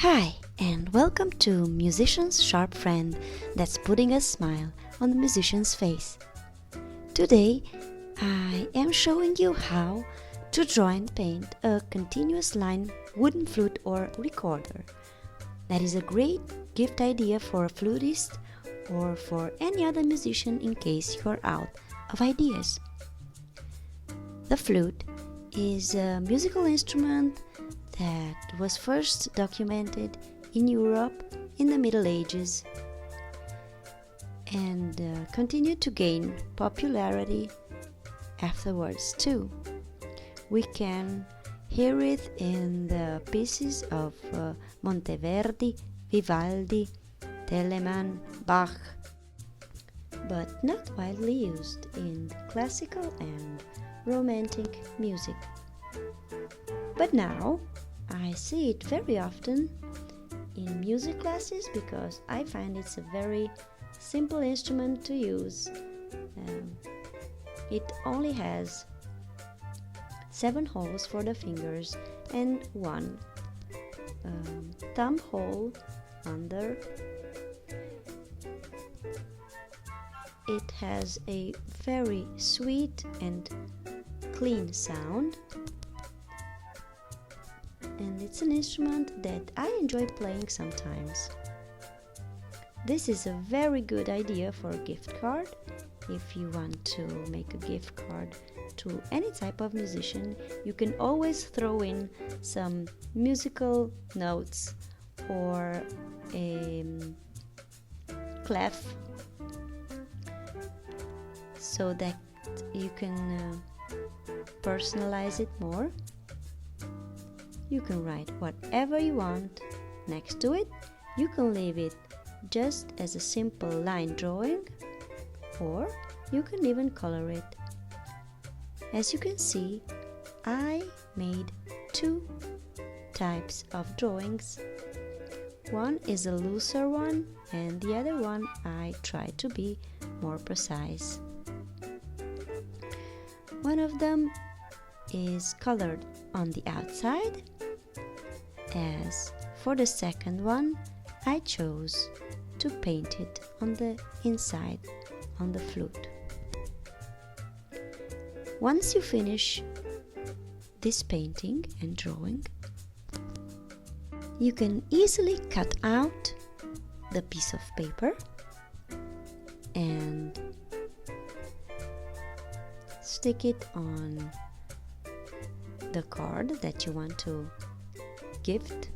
Hi, and welcome to Musician's Sharp Friend that's putting a smile on the musician's face. Today, I am showing you how to draw and paint a continuous line wooden flute or recorder. That is a great gift idea for a flutist or for any other musician in case you are out of ideas. The flute is a musical instrument that was first documented in Europe in the Middle Ages and continued to gain popularity afterwards too. We can hear it in the pieces of Monteverdi, Vivaldi, Telemann, Bach, but not widely used in classical and romantic music. But now I see it very often in music classes because I find it's a very simple instrument to use. It only has 7 holes for the fingers and 1 thumb hole under. It has a very sweet and clean sound, and it's an instrument that I enjoy playing sometimes. This is a very good idea for a gift card. If you want to make a gift card to any type of musician, you can always throw in some musical notes or a clef so that you can personalize it more. You can write whatever you want next to it. You can leave it just as a simple line drawing, or you can even color it. As you can see, I made 2 types of drawings. One is a looser one, and the other one I tried to be more precise. One of them is colored on the outside. As for the second one, I chose to paint it on the inside, on the flute. Once you finish this painting and drawing, you can easily cut out the piece of paper and stick it on the card that you want to gift,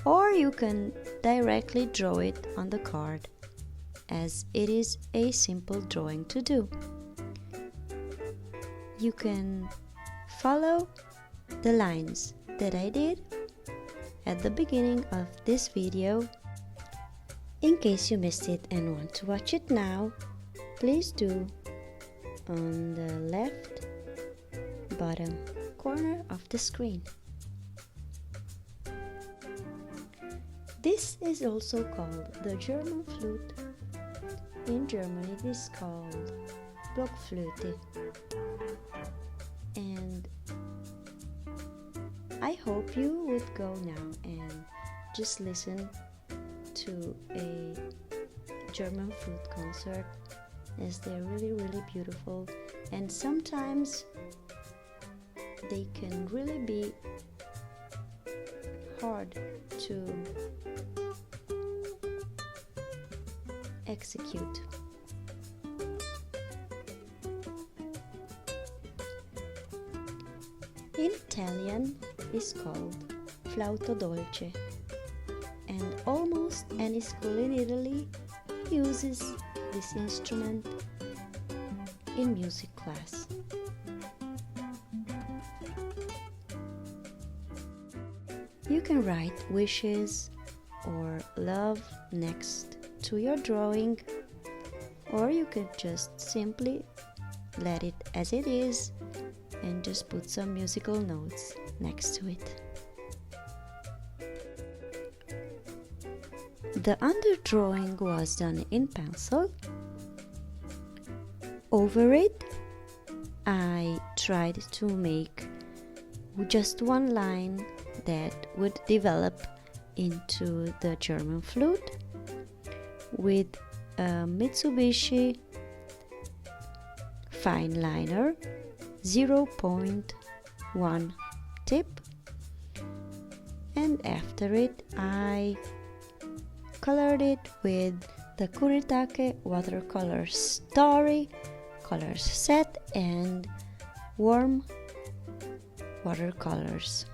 or you can directly draw it on the card, as it is a simple drawing to do. You can follow the lines that I did at the beginning of this video. In case you missed it and want to watch it now, please do on the left bottom corner of the screen. This is also called the German flute. In Germany it is called blockflote. And I hope you would go now and just listen to a German flute concert, as they're really beautiful, and sometimes they can really be hard to execute. In Italian is called flauto dolce, and almost any school in Italy uses this instrument in music class. You can write wishes or love next to your drawing, or you could just simply let it as it is and just put some musical notes next to it. The underdrawing was done in pencil. Over it, I tried to make just one line that would develop into the German flute with a Mitsubishi fine liner 0.1 tip, and after it I colored it with the Kuretake watercolor story colors set and warm watercolors.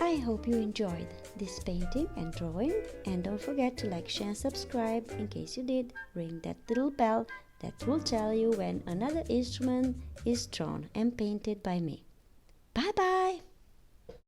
I hope you enjoyed this painting and drawing, and don't forget to like, share and subscribe. In case you did, ring that little bell that will tell you when another instrument is drawn and painted by me. Bye bye!